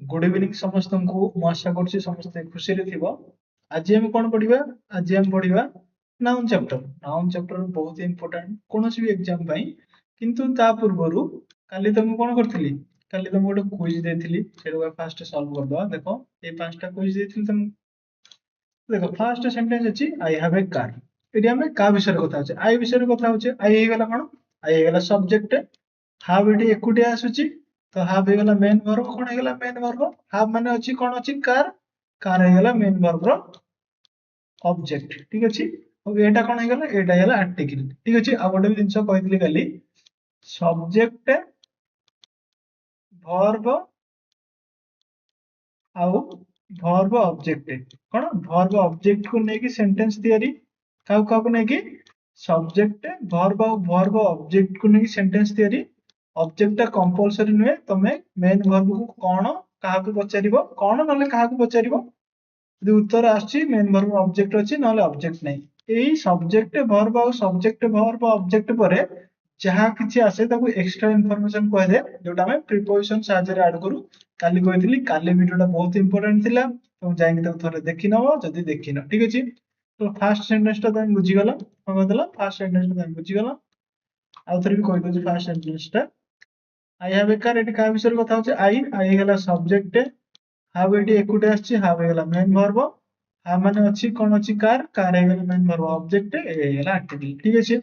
Good evening समस्त को मु आशा करछि समस्त खुशी रे थिबो। आज हम कोन पढिबा? आज हम पढिबा नाउन चैप्टर। नाउन चैप्टर बहुत इंपोर्टेंट कोनोसी भी एग्जाम पई। किंतु ता पूर्वरु काली तुम कोन करथिली? काली तुम गोटे क्विज देथिली, सेडा फास्ट सॉल्व कर दवा। देखो ए पांचटा क्विज देथिली तुम। देखो फास्ट सेंटेंस अछि आई हैव ए कार। एडी हमें का विषय रे कथा होचे? आई विषय रे कथा होचे। आई हे गेला कोन? आई हे गेला सब्जेक्ट। हाव एटी एकुटिया आसुची, तो हाव हे गेला मेन वर्ब। कोन हे गेला मेन वर्ब? हाव माने अछि कोन अछि कार। कार हे गेला मेन वर्ब रो ऑब्जेक्ट। ठीक अछि। और एटा कोन हे गेला? एटा हे गेला आर्टिकल। ठीक अछि। आ गोटे भी जिंस कहितली काली सब्जेक्ट वर्ब आउ वर्ब ऑब्जेक्ट। कोन वर्ब ऑब्जेक्ट को नेकी सेंटेंस तैयारी। काउ को नेकी सब्जेक्ट वर्ब आउ वर्ब ऑब्जेक्ट को नेकी सेंटेंस तैयारी। ऑब्जेक्ट टा कंपलसरी नुहे, तमे मेन वर्ब को कोन काहा को पचारिबो, कोन नले काहा को पचारिबो। यदि उत्तर आछि मेन वर्ब ऑब्जेक्ट अछि नले ऑब्जेक्ट नै। एई सब्जेक्ट वर्ब आउ सब्जेक्ट वर्ब ऑब्जेक्ट परे जहाँ किछि आसे ताकू एक्स्ट्रा इन्फॉर्मेशन कह दे, जोटा हमें प्रीपोजिशन साहाय्य रे ऐड करू। काली कहितली काली वीडियोटा बहुत इंपोर्टेंट थिला, तुम जाइके ताकू थोड़े देखि नबो जदी देखिनो। ठीक अछि। तो फास्ट सेंटेंस टा तुम बुझी गला। हम कहला फास्ट सेंटेंस टा तुम बुझी गला। आउ थोड़े भी कहि दो फास्ट सेंटेंस टा। आई हैव ए कार, एटी का विषय रे कथा होचे? आई गेला सब्जेक्ट। हाव एटी एकुटे आछि, हाव हे गेला मेन वर्ब। हाव माने अछि कोन अछि कार, कार हे गेला मेन वर्ब ऑब्जेक्ट, ए हे गेला आर्टिकल। ठीक अछि।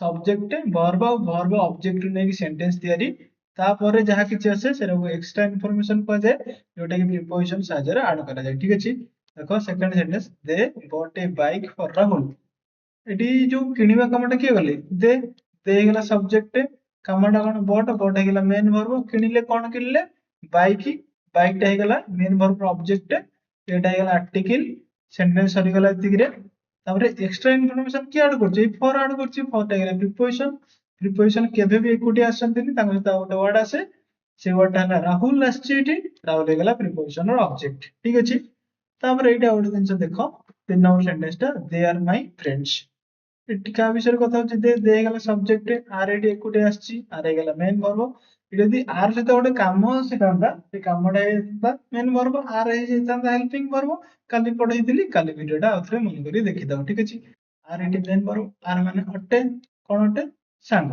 सब्जेक्ट वर्ब और वर्ब ऑब्जेक्ट ने की सेंटेंस तैयारी। तापर जहाँ किछि आसे सेरा को एक्स्ट्रा इन्फॉर्मेशन कह जाए, जोटा कि प्रीपोजिशन साहाय्य रे ऐड करा जाए। ठीक अछि। देखो second sentence, they bought A bike for Rahul. Eighty जो किनिबा कामटा किए गले? दे हे गेला सब्जेक्ट। कामटा कोन? बॉट। बॉट हे गेला मेन वर्ब। किनिले कोन किनिले? बाइक। बाइक टा हे गेला मेन वर्ब ऑब्जेक्ट। एटा हे गेला आर्टिकल। सेंटेंस सरी गेला एतिगिरे। तापरे एक्स्ट्रा इन्फॉर्मेशन की ऐड करछि? फॉर ऐड करछि। फॉर टा गेला प्रीपोजिशन। प्रीपोजिशन केबे भी एकुटी आसंतिनी, तांको सहित गोटे वर्ड आसे। से वर्ड टा हला राहुल आछि एटी। राहुल हे गेला प्रीपोजिशन रो ऑब्जेक्ट। ठीक अछि। तापरे एटा गोटे जिंस देखो, तीन नंबर सेंटेंस टा, दे आर माय फ्रेंड्स। एटी का विषय रे कथा होछि? दे हे गेला सब्जेक्ट। आर एटी एकुटी आछि, आर हे गेला मेन वर्ब। यदि आर सहित गोटे काम सिखांता, से कामटा हेता मेन वर्ब, आर हे जेतांता हेल्पिंग वर्ब। काली पढैतिली, काली वीडियोटा आउथरे मन करी देखि दो। ठीक अछि। आर एटी मेन वर्ब। आर माने अटे कोन अटे? सांग।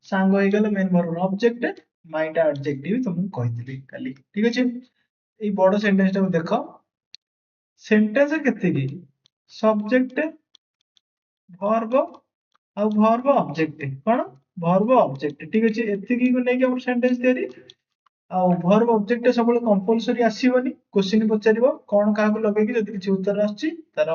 सांग हे गेला मेन वर्ब ऑब्जेक्ट। माइटा एडजेक्टिव तुमको कहितली काली। ठीक अछि। एई बड़ सेंटेंस टा देखो। सेंटेंस केते की? सब्जेक्ट वर्ब आउ वर्ब ऑब्जेक्ट। कोन? Verb object. ठीक अछि। एतिकी को नै कि हमर सेंटेंस तैयारी। आउ वर्ब ऑब्जेक्ट सब कंपलसरी आसीबनी। क्वेश्चन पचारिबो कोन काहा को लगे कि जदि किछि उत्तर आछि तार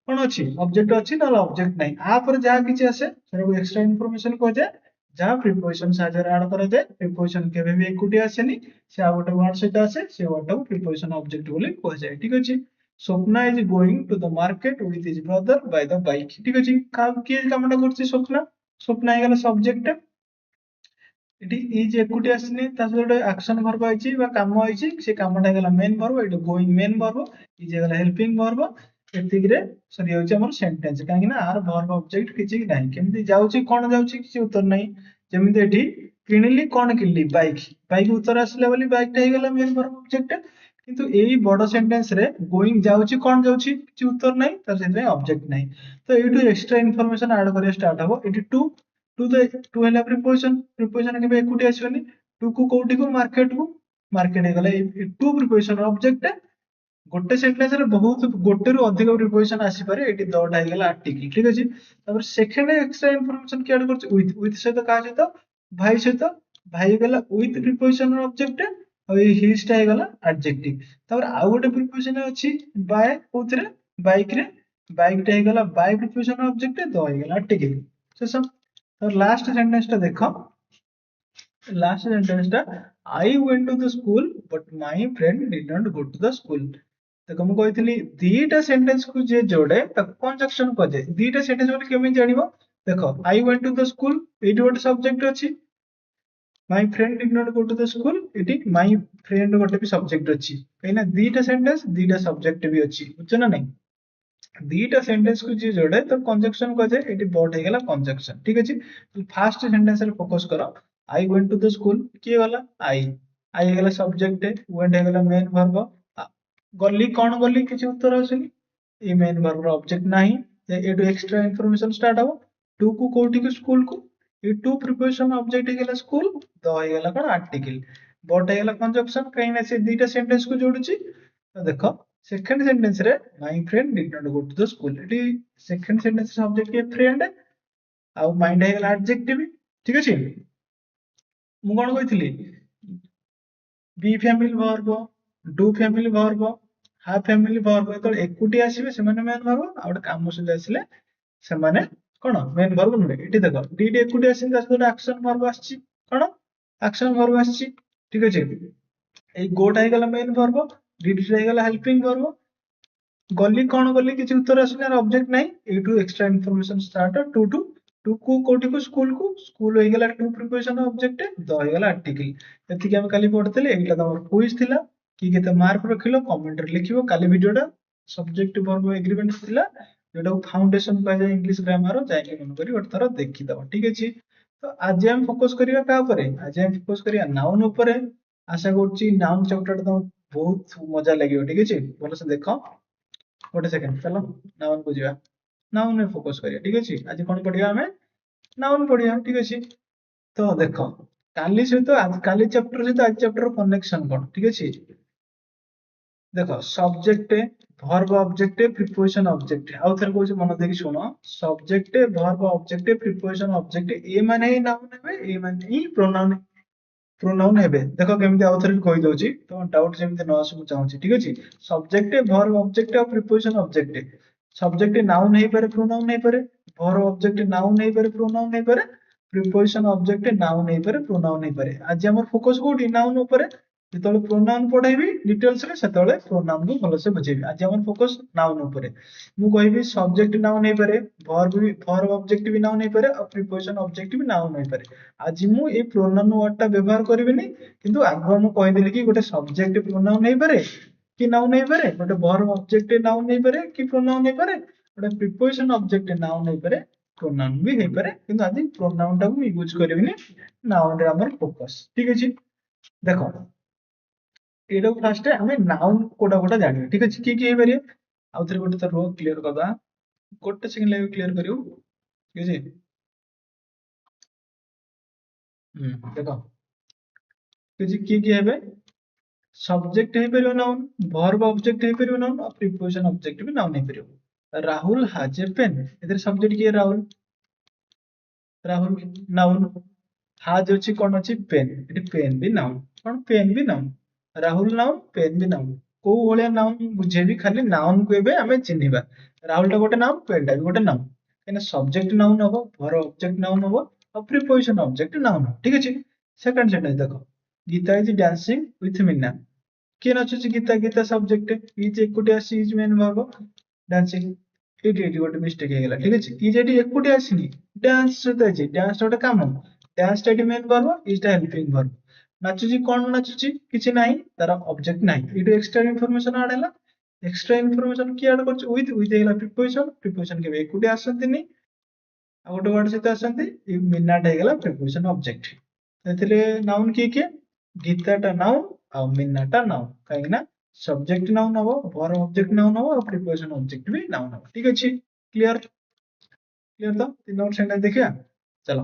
कोन अछि ऑब्जेक्ट अछि ना ऑब्जेक्ट नै। आ पर जहाँ किछि आसे सेरा को एक्स्ट्रा इन्फॉर्मेशन कह जाए, जहाँ प्रीपोजिशन साहाय्य रे ऐड करा जाए। प्रीपोजिशन केबे भी एकुटी आसेनी, से आ गोटे वर्ड सहित आसे, से वर्ड टा को प्रीपोजिशन ऑब्जेक्ट बोली कह जाए। ठीक अछि। Swapna is going to the market with his brother by the bike. ठीक अछि। का के कामटा करछि? स्वप्ना। स्वप्ना हे गेला सब्जेक्ट। एटी इज एकुटी आसनी, ता सहित गोटे एक्शन वर्ब आइछि बा काम आइछि। से कामटा हे गेला मेन वर्ब। एटी गोइंग मेन वर्ब। इज हे गेला हेल्पिंग वर्ब। एतिगिरे सरी जाउछि हमर सेंटेंस। काहे कि ना आर वर्ब ऑब्जेक्ट किछि नाही। केमति जाउछि, कोन जाउछि, किछि उत्तर नाही। जेमिति एटी किनिली कोन किनिली? बाइक। बाइक उत्तर आसला बोली बाइक टा हे गेला मेन वर्ब ऑब्जेक्ट। किंतु एई बड़ सेंटेंस रे गोइंग जाउछि कोन जाउछि, किछि उत्तर नाही, तर सेते ऑब्जेक्ट नाही। तो एटू एक्स्ट्रा इन्फॉर्मेशन ऐड करिया स्टार्ट हबो। एटी टू। टू हेला प्रीपोजिशन। प्रीपोजिशन केबे एकुटी आसीबनी। टू को कोउटी को? मार्केट को। मार्केट हे गेला टू प्रीपोजिशन ऑब्जेक्ट। गोटे सेंटेंस रे बहुत गोटे रु अधिक प्रीपोजिशन आसी पारे। एटी दटा हे गेला आर्टिकल। ठीक अछि। तापर सेकंड एक्स्ट्रा इन्फॉर्मेशन की ऐड करछि? विथ। विथ सहित का सहित? भाई सहित। भाई हे गेला विथ प्रीपोजिशन ऑब्जेक्ट। और ये हिज टा हे गेला एडजेक्टिव। तापर आ गोटे प्रीपोजिशन अछि बाय कोथरे? बाइक रे। बाइक टा हे गेला बाय प्रीपोजिशन ऑब्जेक्ट, द हे गेला आर्टिकल। शेष। तो लास्ट सेंटेंस टा देखो। लास्ट सेंटेंस टा, I went to the school but my friend did not go to the school. देखो मु कहितली दीटा सेंटेंस को जे जोड़े ताको कंजक्शन कह जाए। दीटा सेंटेंस बोली केमि जानिबो? देखो I went to the school, एटी गोटे सब्जेक्ट अछि। My friend did not go to the school, एटी माय फ्रेंड गोटे भी सब्जेक्ट अछि। कहिना दीटा सेंटेंस दीटा सब्जेक्ट भी अछि। बुझछ ना नहीं? दीटा सेंटेंस को जे जोड़े तो कंजक्शन कह जाए। एटी बॉट हे गेला कंजक्शन। ठीक अछि। तो फर्स्ट सेंटेंस रे फोकस करो। I went to the school, किए गला? आई। आई ହେଇଗଲା ସବଜେକ୍ଟ, went ହେଇଗଲା मेन वर्ब। ଗଲି କଣ ଗଲି କିଛି ଉତ୍ତର ଆସୁନି, ଏ मेन वर्ब ର ଅବଜେକ୍ଟ ନାହିଁ, ଏଠୁ ଏକ୍ସଟ୍ରା ଇନଫର୍ମେସନ ଷ୍ଟାର୍ଟ ହବ। ଟୁ କୁ କୋଉଠି କୁ ସ୍କୁଲ କୁ, ଏ ଟୁ ପ୍ରିପୋଜିସନ ଅବଜେକ୍ଟ ହେଇଗଲା ସ୍କୁଲ, ଦ ହେଇଗଲା କଣ ଆର୍ଟିକଲ, ବଟ ହେଇଗଲା କንଜକ୍ସନ କାହିଁକି ନା ସେ ଦିଟା ସେଣ୍ଟେନ୍ସ କୁ ଯୋଡୁଛି। ତ ଦେଖ ସେକେଣ୍ଡ ସେଣ୍ଟେନ୍ସ ରେ my friend did not go to the school, ଏଠି ସେକେଣ୍ଡ ସେଣ୍ଟେନ୍ସ ରେ ସବଜେକ୍ଟ କିଏ ଫ୍ରେଣ୍ଡ, ଆଉ ମାଇଣ୍ଡ ହେଇଗଲା ଆଡଜେକ୍ଟିଭ। ଠିକ ଅଛି, ମୁଁ କଣ କହିଥିଲି be family verb, do family verb, have family verb जेତେବେଳେ ଏକୁଟି ଆସିବେ ସେମାନେ मेन वर्ब, ଆଉ ଗୋଟେ କାମ ସହିତ ଆସିଲେ ସେମାନେ କଣ मेन वर्ब ନୁହେଁ। ଏଠି ଦେଖ ଡିଡ୍ ଏକୁଟି ଆସିଲେ ତା ସହିତ ଆକ୍ସନ वर्ब ଆସିଛି, କଣ ଆକ୍ସନ वर्ब ଆସିଛି। ଠିକ ଅଛି, এই ଗୋଟା ହେଇଗଲା मेन वर्ब, ଡିଡ୍ ହେଇଗଲା ହେଲ୍ପିଂ वर्ब। ଗଲି କଣ ଗଲି କିଛି ଉତ୍ତର ଆସୁନି, ଆର ଅବଜେକ୍ଟ ନାହିଁ, ଏଇଠୁ ଏକ୍ସଟ୍ରା ଇନଫର୍ମେସନ ଷ୍ଟାର୍ଟ ଟୁ କୁ କୋଉଠି କୁ ସ୍କୁଲ ହେଇଗଲା ଟୁ ପ୍ରିପୋଜିସନ ଅବଜେକ୍ଟ, ଦ ହେଇଗଲା ଆର୍ଟିକଲ। ଏତିକି ଆମେ କାଲି ପଢିଥିଲେ, ଏଇଟା ତମର କୁଇଜ ଥିଲା। କି କେତେ ମାର୍କ ରଖିଲ କମେଣ୍ଟ ରେ ଲେଖିବ। କାଲି ଭିଡିଓଟା ସବଜେକ୍ଟ ବର୍ବ ଏଗ୍ରିମେଣ୍ଟ ଥିଲା, ଯୋଉଟାକୁ ଫାଉଣ୍ଡେସନ କୁହାଯାଏ ଇଂଲିଶ ଗ୍ରାମାର, ଯାଇକି ମନେ କରି ଗୋଟେ ଥର ଦେଖିଦବ। ଠିକ ଅଛି, ତ ଆଜି ଆମେ ଫୋକସ କରିବା କାହା ଉପରେ, ଆଜି ଆମେ ଫୋକସ କରିବା ନାଉନ ଉପରେ। ଆଶା କରୁଛି ନାଉନ ଚାପ୍ଟର ଟା ତମକୁ ବହୁତ ମଜା ଲାଗିବ। ଠିକ ଅଛି, ଭଲସେ ଦେଖ। ଗୋଟେ ସେକେଣ୍ଡ ଚାଲ ନାଉନ କୁ ଯିବା, ନାଉନ ରେ ଫୋକସ କରିବା। ଠିକ ଅଛି, ଆଜି କଣ ପଢିବା ଆମେ, ନାଉନ ପଢିବା। ଠିକ ଅଛି, ତ ଦେଖ କାଲି ସହିତ କାଲି ଚାପ୍ଟର ସହିତ ଆଜି ଚାପ୍ଟର କନେକ୍ସନ କଣ। ଠିକ ଅଛି, ଦେଖ subject verb object preposition object, ଆଉ ଥରେ କହୁଛି ମନ ଦେଇକି ଶୁଣ। Subject verb object preposition object, ଏ ମାନେ ହିଁ ନାଉନ ହେବେ, ଏ ମାନେ ହିଁ ପ୍ରୋନାଉନ ହେବେ। ଦେଖ କେମିତି ଆଉ ଥରେ କହିଦଉଛି, ତମ ଡାଉଟ ଯେମିତି ନ ଆସୁ ମୁଁ ଚାହୁଁଛି। ଠିକ ଅଛି, ସବଜେକ୍ଟ ଭର୍ବ ଅବଜେକ୍ଟ ଆଉ ପ୍ରିପୋଜିସନ ଅବଜେକ୍ଟ, ସବଜେକ୍ଟ ନାଉନ ହେଇପାରେ ପ୍ରୋନାଉନ ହେଇପାରେ, ଭର୍ବ ଅବଜେକ୍ଟ ନାଉନ ହେଇପାରେ ପ୍ରୋନାଉନ ହେଇପାରେ, ପ୍ରିପୋଜିସନ ଅବଜେକ୍ଟ ନାଉନ ହେଇପାରେ ପ୍ରୋନାଉନ ହେଇପାରେ। ଆଜି ଆମର ଫୋକସ କୋଉଠି, ନାଉନ ଉପରେ। ଯେତେବେଳେ ପ୍ରୋନାଉନ ପଢେଇବି ଡିଟେଲ୍ସ ରେ, ସେତେବେଳେ ପ୍ରୋନାଉନ କୁ ଭଲସେ ବୁଝେଇବି। ଆଜି ଆମର ଫୋକସ ନାଉନ ଉପରେ। ମୁଁ କହିବି ସବଜେକ୍ଟ ନାଉନ ହେଇପାରେ, ଭର୍ବ ଅବଜେକ୍ଟ ବି ନାଉନ ହେଇପାରେ, ଆଉ ପ୍ରିପୋଜିସନ ଅବଜେକ୍ଟ ବି ନାଉନ ହେଇପାରେ। ଆଜି ମୁଁ ଏଇ ପ୍ରୋନାଉନ ୱାର୍ଡ ଟା ବ୍ୟବହାର କରିବିନି, କିନ୍ତୁ ଆଗୁଆ ମୁଁ କହିଦେଲି କି ଗୋଟେ ସବଜେକ୍ଟ ପ୍ରୋନାଉନ ହେଇପାରେ କି ନାଉନ ହେଇପାରେ, ଗୋଟେ ଭର୍ବ ଅବଜେକ୍ଟ ନାଉନ ହେଇପାରେ କି ପ୍ରୋନାଉନ ହେଇପାରେ, ଗୋଟେ ପ୍ରିପୋଜିସନ ଅବଜେକ୍ଟ ନାଉନ ହେଇପାରେ, ପ୍ରୋନାଉନ ବି ହେଇପାରେ। କିନ୍ତୁ ଆଜି ପ୍ରୋନାଉନ ଟାକୁ ୟୁଜ କରିବିନି, ନାଉନ ରେ ଆମର ଫୋକସ। ଠିକ ଅଛି, ଦେଖ ଏଇଟାକୁ ଫାଷ୍ଟ ଆମେ ନାଉନ କୋଉଟା କୋଉଟା ଜାଣିବା। ଠିକ ଅଛି, କିଏ କିଏ ହେଇପାରିବେ, ଆଉ ଥରେ ଗୋଟେ ଥର କ୍ଲିୟର କରିଦବା, ଗୋଟେ ସେକେଣ୍ଡ ଲାଗିବ କ୍ଲିୟର କରିବୁ। ଠିକ ଅଛି, ଦେଖ କିଏ କିଏ ହେବେ, ସବଜେକ୍ଟ ହେଇପାରିବ ନାଉନ, ଭର୍ବ ଅବଜେକ୍ଟ ହେଇପାରିବ ନାଉନ, ଆଉ ପ୍ରିପୋଜିସନ ଅବଜେକ୍ଟ ବି ନାଉନ ହେଇପାରିବ। ରାହୁଲ ହାଜ ଏ ପେନ୍, ଏଥିରେ ସବଜେକ୍ଟ କିଏ ରାହୁଲ, ରାହୁଲ ନାଉନ, ହାଜ ଅଛି କଣ ଅଛି ପେନ୍, ଏଠି ପେନ୍ ବି ନାଉନ, କଣ ପେନ୍ ବି ନାଉନ, ରାହୁଲ ନାଉନ ପେନ୍ ବି ନାଉନ। କୋଉ ଭଳିଆ ନାଉନ ବୁଝେଇବି, ଖାଲି ନାଉନ କୁ ଏବେ ଆମେ ଚିହ୍ନିବା। ରାହୁଲ ଟା ଗୋଟେ ନାଉନ, ପେନ୍ ଟା ବି ଗୋଟେ ନାଉନ, କାହିଁକିନା ସବଜେକ୍ଟ ନାଉନ ହବ, ଭର୍ବ ଅବଜେକ୍ଟ ନାଉନ ହବ, ଆଉ ପ୍ରିପୋଜିସନ ଅବଜେକ୍ଟ ନାଉନ ହବ। ଠିକ ଅଛି, ସେକେଣ୍ଡ ସେଣ୍ଟେନ୍ସ ଦେଖ, Gita is dancing with Mina, କିଏ ନାଚୁଛି ଗୀତା, ଗୀତା ସବଜେକ୍ଟ, ଇଜ ଏକୁଟିଆ ଆସି ଇଜ ମେନ୍ ଭର୍ବ, ଡ୍ୟାନ୍ସିଂ ଏଇଠି ଗୋଟେ ମିଷ୍ଟେକ୍ ହେଇଗଲା। ଠିକ ଅଛି, ଇଜ ଏଠି ଏକୁଟିଆ ଆସିନି, ଡ୍ୟାନ୍ସ ସହିତ ଅଛି, ଡ୍ୟାନ୍ସ ଗୋଟେ କାମ, ଡ୍ୟାନ୍ସ ଟା ଏଠି ମେନ୍ ଭର୍ବ, ଇଜ ଟା ହେଲ୍ପିଂ ଭର୍ବ। ନାଚୁଛି କଣ ନାଚୁଛି, କିଛି ନାହିଁ, ତାର ଅବଜେକ୍ଟ ନାହିଁ, ଏଇଠୁ ଏକ୍ସଟ୍ରା ଇନଫର୍ମେସନ ଆଡ ହେଲା। ଏକ୍ସଟ୍ରା ଇନଫର୍ମେସନ କିଏ ଆଡ କରୁଛି, ୱିଥ ହେଇଗଲା ପ୍ରିପୋଜିସନ, ପ୍ରିପୋଜିସନ କେବେ ଏକୁଟିଆ ଆସନ୍ତିନି, ଆଉ ଗୋଟେ ୱାର୍ଡ ସହିତ ଆସନ୍ତି, ମିନାଟା ହେଇଗଲା ପ୍ରିପୋଜିସନ ଅବଜେକ୍ଟ। ଏଥିରେ ନାଉନ କିଏ କିଏ, ଗୀତାଟା ନାଉନ ଆଉ ମିନାଟା ନାଉନ, କାହିଁକି ନା ସବଜେକ୍ଟ ନାଉନ ହବ, ଭର୍ବ ଅବଜେକ୍ଟ ନାଉନ ହବ, ଆଉ ପ୍ରିପୋଜିସନ ଅବଜେକ୍ଟ ବି ନାଉନ ହବ। ଠିକ ଅଛି, କ୍ଲିୟର, କ୍ଲିୟର ତ। 3 ନମ୍ବର ସେଣ୍ଟେନ୍ସ ଦେଖିବା, ଚାଲ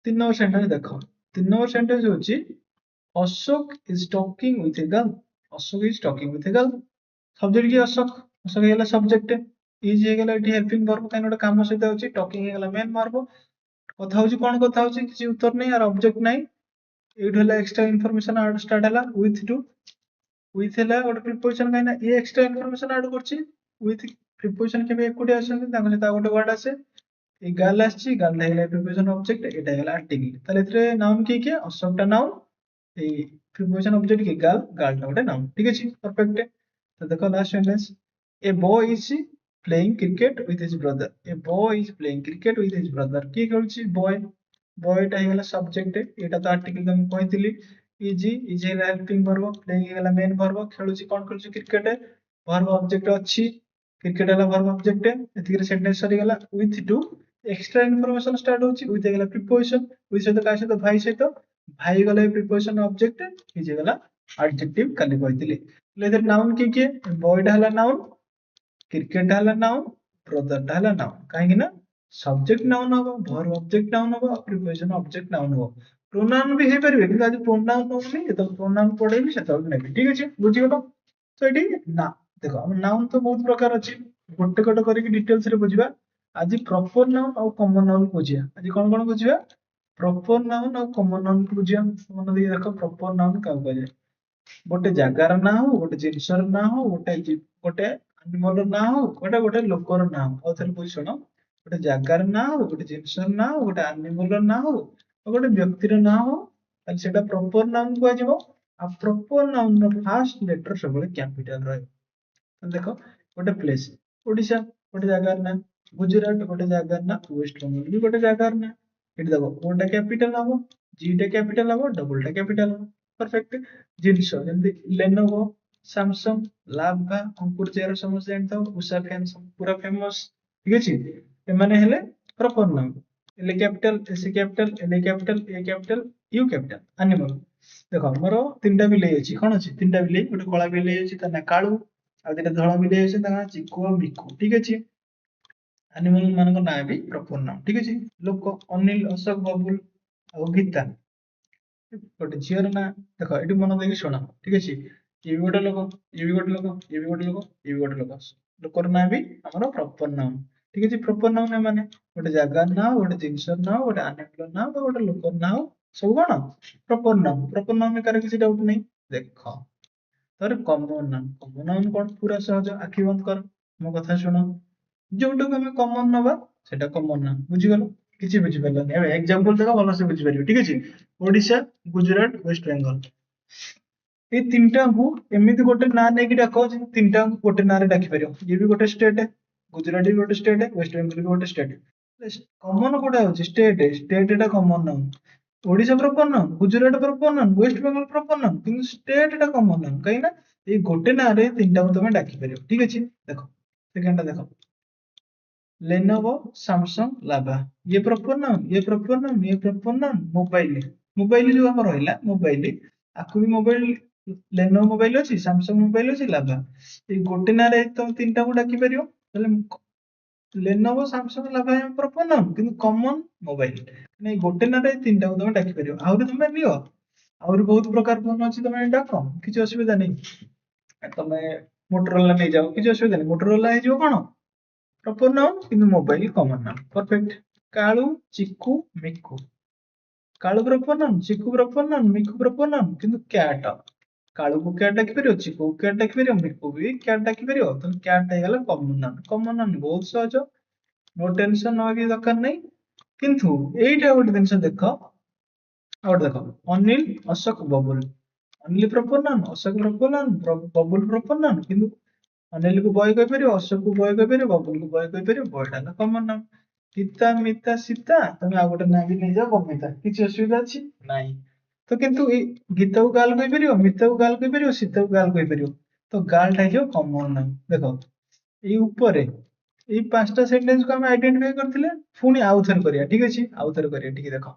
3 ନମ୍ବର ସେଣ୍ଟେନ୍ସ ଦେଖ। 3 ନମ୍ବର ସେଣ୍ଟେନ୍ସ ହଉଛି Ashok is talking with A girl, Ashok is talking with A girl, subject କିଏ ଅଶୋକ, ଅଶୋକ ହେଇଗଲା ସବଜେକ୍ଟ, ଇଜ ହେଇଗଲା ଏଠି ହେଲ୍ପିଂ ଭର୍ବ, କାହିଁକି ଗୋଟେ କାମ ସହିତ ଅଛି, ଟକିଂ ହେଇଗଲା ମେନ୍ ଭର୍ବ। କଥା ହଉଛି କଣ କଥା ହଉଛି, କିଛି ଉତ୍ତର ନାହିଁ, আর ଅବଜେକ୍ଟ ନାହିଁ, ଏଇଠୁ ହେଲା ଏକ୍ସଟ୍ରା ଇନଫର୍ମେସନ ଆଡ ଷ୍ଟାର୍ଟ ହେଲା ୱିଥ ଟୁ, ୱିଥ ହେଲା ଗୋଟେ ପ୍ରିପୋଜିସନ, କାହିଁକି ନା ଏ ଏକ୍ସଟ୍ରା ଇନଫର୍ମେସନ ଆଡ କରୁଛି, ୱିଥ ପ୍ରିପୋଜିସନ କେବେ ଏକୁଟିଆ ଆସନ୍ତି, ତାଙ୍କ ସହିତ ଆଉ ଗୋଟେ ୱାର୍ଡ ଆସେ, এই গার্ল আসছে, গার্ল ହେଇଗଲା প্রিপোজিশন অবজেক্ট, এটা ହେଇଗଲା আর্টিকেল। তাহলে এଥିରେ নাউন কিଏ କିଏ, ଅଶୋକଟା ନାଉন, এই প্রিপোজিশন অবজেক্ট কি গার্ল, গার্লটা ଗୋଟେ ନାଉন। ঠিক ଅଛି, ପରଫେକ୍ଟ। ତ ଦେଖ last sentence, A boy is playing cricket with his brother, A boy is playing cricket with his brother, କିଏ ଖେଳୁଛି, ବୟ, ବୟଟା ହେଇଗଲା ସବଜେକ୍ଟ, ଏଇଟା ତ ଆର୍ଟିକେଲ ମୁଁ କହିଥିଲି, ଇଜ ହେଇଗଲା ହେଲ୍ପିଂ ଭର୍ବ, ପ୍ଲେଇଂ ହେଇଗଲା ମେନ୍ ଭର୍ବ, ଖେଳୁଛି କଣ ଖେଳୁଛି କ୍ରିକେଟ, ଭର୍ବ ଅବଜେକ୍ଟ ଅଛି, କ୍ରିକେଟ ହେଲା ଭର୍ବ ଅବଜେକ୍ଟ, ଏତିକିରେ ସେଣ୍ଟେନ୍ସ ସରିଗଲା। With to extra information start ହଉଛି, ୱିଥ ହେଇଗଲା ପ୍ରିପୋଜିସନ, ୱିଥ ସହିତ କାହା ସହିତ, ଭାଇ ସହିତ, भाई गला प्रिपोजिशन ऑब्जेक्ट ये गला एडजेक्टिव काली कहतिली लेदर नाउन के बॉयटा हला नाउन क्रिकेट हला नाउन ब्रदरटा हला नाउन काहे ना सब्जेक्ट नाउन हो वर्ब ऑब्जेक्ट नाउन हो प्रिपोजिशन ऑब्जेक्ट नाउन हो प्रोनाउन भी हे परबे कि आज प्रोनाउन होनी तो प्रोनाउन पढेबी सेतल नेबी ठीक अछि बुझि गलो तो एटी ना देखो हम नाउन तो बहुत प्रकार अछि गोटे गोटे करके डिटेल्स रे बुझिबा आज प्रॉपर नाउन और कॉमन नाउन बुझिया आज कोन बुझिबा प्रॉपर नाउन और कॉमन नाउन बुझिया मन दे देखो प्रॉपर नाउन का कहे गोटे जगार ना हो गोटे जिनसर ना हो गोटे एनिमल ना हो गोटे गोटे लोकर ना हो और थरे बुझ सुनो गोटे जगार ना हो गोटे जिनसर ना हो गोटे एनिमल ना हो और गोटे व्यक्तिर ना हो ताले सेटा प्रॉपर नाउन को आजिबो आ proper noun row first letter सबले कैपिटल रहइबो देखो गोटे प्लेस ओडिशा गोटे जगार ना गुजरात गोटे जगार ना वेस्ट बंगाल भी गोटे जगार ना एटी देखो ओटा कैपिटल हबो जीटा कैपिटल हबो डबलटा कैपिटल हबो परफेक्ट जिनस जेमति लेनोवो सैमसंग लाभा अंकुर चेयर समझ जानता उषा फैन पूरा फेमस ठीक अछि एमाने हेले proper noun L capital S capital L capital A capital you capital animal देखो हमरो तीनटा बिलेई अछि कोन अछि तीनटा बिलेई गोटे कला बिलेई अछि ता ना काळू आ दिटा धळा बिलेई अछि ता ना चिकु आ मिकु ठीक अछि एनिमल मानक ना भी प्रॉपर नाउन ठीक अछि लोक अनिल अशोक बबुल आ गीता गोटे झीर ना देख ये मन देख शुण ठीक अच्छे ये भी गोटे लोक ये भी गोटे लोक ये भी गोटे लोक ये भी गोटे लोक लोकर ना भी आम प्रॉपर नाउन ठीक अच्छे प्रॉपर नाउन मैंने गोटे जगार ना गोटे जिनस ना गोटे एनिमल ना गोटे लोकर ना सब कौन प्रॉपर नाउन कार किसी डाउट नहीं देख तर कमन नाउन कौन पूरा सहज आखि बंद कर मो कथा शुण जोटा को कमन नवा सेटा कमन नाउन बुझीगल किसी बुझी पारलानी एबे एग्जांपल देखो भलो से बुझी पारिबो ठीक अछि ओडिशा गुजरात वेस्ट बंगाल ये तीनटा को एमिति गोटे ना नै कि डाको जे तीनटा को गोटे ना रे डाकी पारिबो ये भी गोटे स्टेट है गुजरात भी गोटे स्टेट है वेस्ट बंगाल भी गोटे स्टेट है कमन कोडा होची स्टेट एटा common noun Odisha proper noun Gujarat proper noun West Bengal proper noun किंतु स्टेट एटा कमन नाउन कहीं ना ये गोटे ना रे तीनटा को तमे डाकी पारिबो ठीक अछि देखो सेकंडा देखो लेनोवो सैमसंग लाभा ये प्रॉपर नाउन ये प्रॉपर नाउन ये प्रॉपर नाउन मोबाइल मोबाइल जो हमर रहला मोबाइल आकु भी मोबाइल लेनोवो मोबाइल अछि सैमसंग मोबाइल अछि लाभा ये गोटे ना रे तुम तीनटा को डाकी परियो तले लेनोवो सैमसंग लाभा हम प्रॉपर नाउन किंतु कॉमन मोबाइल नै गोटे ना रे तीनटा को तुम डाकी परियो आउर तुम लियो आउर बहुत प्रकार फोन अछि तुम डाको किछ असुविधा नै तुम मोटरोला नै जाओ किछ असुविधा नै मोटरोला हे जो कोन प्रॉपर नाउन किंतु mobile common noun perfect Kalu Chiku Miku Kalu proper noun Chiku proper noun Miku proper noun किंतु कैट कालू को कैट डाकी परियो चिकू को कैट डाकी परियो मिकू भी कैट डाकी परियो तो कैट हे गला कॉमन नाउन बहुत सहज नो टेंशन न की दरकार नै किंतु एटा गोटे दिन देखो और देखो Anil Ashok Babul Anil proper noun Ashok proper noun Babul proper noun किंतु अनिल को बॉय कह परियो अशोक को बॉय कह परियो बबुल को बॉय कह परियो बॉयटा ना कॉमन नाउन गीता मिता सीता तमे आ गोटे ना भी नै जाओ बबिता किछ असुविधा अछि नाही तो किंतु ए गीता को गाल कह परियो मिता को गाल कह परियो सीता को गाल कह परियो तो गाल टा जो कॉमन नाउन देखो ए ऊपर ए पांचटा सेंटेंस को हम आइडेंटिफाई करथिले पुनी आउथर करिया ठीक अछि आउथर करिया ठीक देखो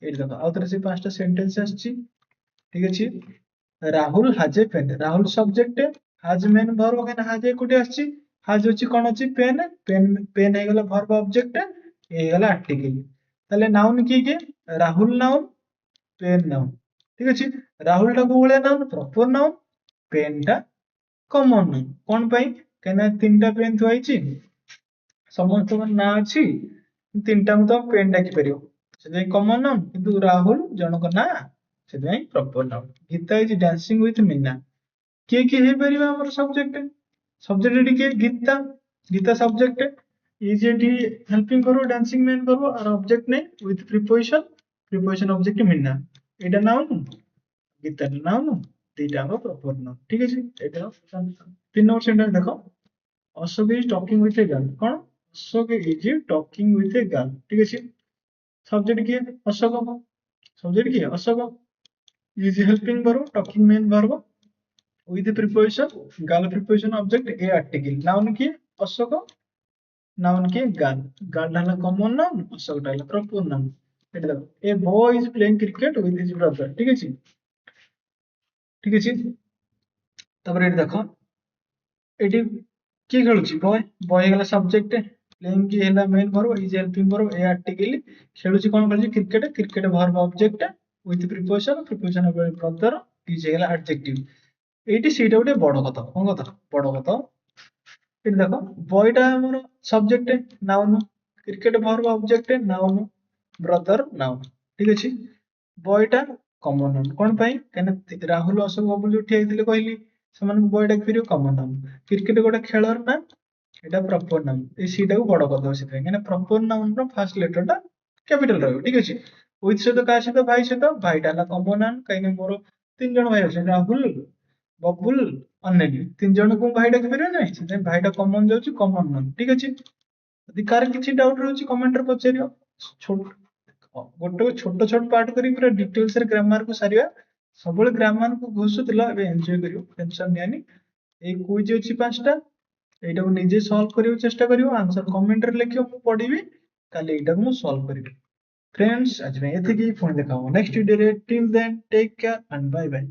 ए देखो आउथर से पांचटा सेंटेंस आछि ठीक अछि राहुल हाज ए पेन राहुल सब्जेक्ट हाज मेन वर्ब केन हाज एकोटे आछि हाज होछि कोन अछि पेन पेन पेन हे गेला वर्ब ऑब्जेक्ट ए गेला आर्टिकल ताले नाउन के राहुल नाउन पेन नाउन ठीक अछि राहुल टा को बोले नाउन प्रॉपर नाउन पेन टा कॉमन नाउन कोन पई केना तीनटा पेन थुआई छी समस्त ना अछि तीनटा को तो पेन डाकी परियो से कॉमन नाउन किंतु राहुल जनक ना से proper noun Gita is dancing with Mina किए हे परिबा हमर सब्जेक्ट सब्जेक्ट के गीता गीता सब्जेक्ट इज एटी हेल्पिंग करो डांसिंग मैन करो और ऑब्जेक्ट ने with preposition preposition object Mina एटा नाउन गीता नाउन तीटा हमर प्रॉपर नाउन ठीक अछि एटा 3 नंबर सेंटेंस देखो Ashok is talking with a girl cone Ashok is talking with a girl ठीक अछि सब्जेक्ट किए अशोक सब्जेक्ट किए अशोक इज हेल्पिंग करो talking man verb with preposition gal preposition object a article noun की अशोक noun की गाल गाल डाला कॉमन नाउन अशोक डाला प्रॉपर नाउन এটা দেখো a boy is playing cricket with his brother ঠিক আছে ঠিক আছে তারপরে এটা দেখো এটি କିଏ ଖେଳୁଛି ବୟ ବୟ ହେଇଗଲା ସବଜେକ୍ଟ ପ୍ଲେଇଂ କି ହେଲା main verb is helping verb a article ଖେଳୁଛି କଣ ଖେଳୁଛି cricket cricket verb object with preposition brother is ହେଇଗଲା ଆଡଜେକ୍ଟିଭ এইটি ସେଇটা ଗୋଟେ ବଡ କଥା କଣ କଥା ବଡ କଥା ଏଠି ଦେଖ ବୟଟା ଆମର subject noun cricket verb object noun brother noun ଠିକ ଅଛି ବୟଟା କମନ ନାଉନ କଣ ପାଇଁ କାହିଁକିନା ରାହୁଲ ଅଶୋକ ବାବୁଲ ଯୋଉ ଠିଆ ହେଇଥିଲେ କହିଲି ସେମାନଙ୍କୁ ବୟ ଡାକିପାରିବ କମନ ନାଉନ କ୍ରିକେଟ ଗୋଟେ ଖେଳର ନା এটা ପ୍ରପର ନାଉନ ଏଇ ସେଇଟାକୁ ବଡ କରିଦବ ସେଥିପାଇଁ କାହିଁକିନା ପ୍ରପର ନାଉନର ଫାର୍ଷ୍ଟ ଲେଟରଟା କ୍ୟାପିଟାଲ ରହିବ ଠିକ ଅଛି ୱିଥ ସହିତ କାହା ସହିତ ଭାଇ ସହିତ ଭାଇଟା ହେଲା କମନ ନାଉନ କାହିଁକି ମୋର 3 ଜଣ ଭାଇ ଅଛନ୍ତି ରାହୁଲ ବବୁଲ ଅନିଲ 3 ଜଣଙ୍କୁ ଭାଇ ଡାକିପାରିବ ନାହିଁ ସେଥିପାଇଁ ଭାଇଟା କମନ ଯାଉଛି କମନ ନାଉନ ଠିକ ଅଛି ଯଦି କାହାର କିଛି ଡାଉଟ ରହୁଛି କମେଣ୍ଟରେ ପଚାରିବ ଛୋଟ ଗୋଟେ ଛୋଟ ଛୋଟ ପାର୍ଟ କରି ପୁରା ଡିଟେଲ୍ସରେ ଗ୍ରାମାରକୁ ସାରିବା ସବୁବେଳେ ଗ୍ରାମାରକୁ ଘୋଷୁଥିଲ ଏବେ ଏନ୍ଜୟ କରିବ ଟେନସନ ନିଅନି ଏଇ କୁଇଜ ଅଛି 5ଟା এইটাକୁ ନିଜେ ସଲ୍ଭ କରିବାକୁ ଚେଷ୍ଟା କରିବ ଆନ୍ସର କମେଣ୍ଟରେ ଲେଖିବ ମୁଁ ପଢିବି କାଲି ଏଇଟାକୁ ମୁଁ ସଲ୍ଭ କରିବି ଫ୍ରେଣ୍ଡସ୍ ଆଜି ପାଇଁ ଏତିକି ପୁଣି ଦେଖା ହବ ନେକ୍ସଟ ଭିଡିଓରେ till then take care and bye bye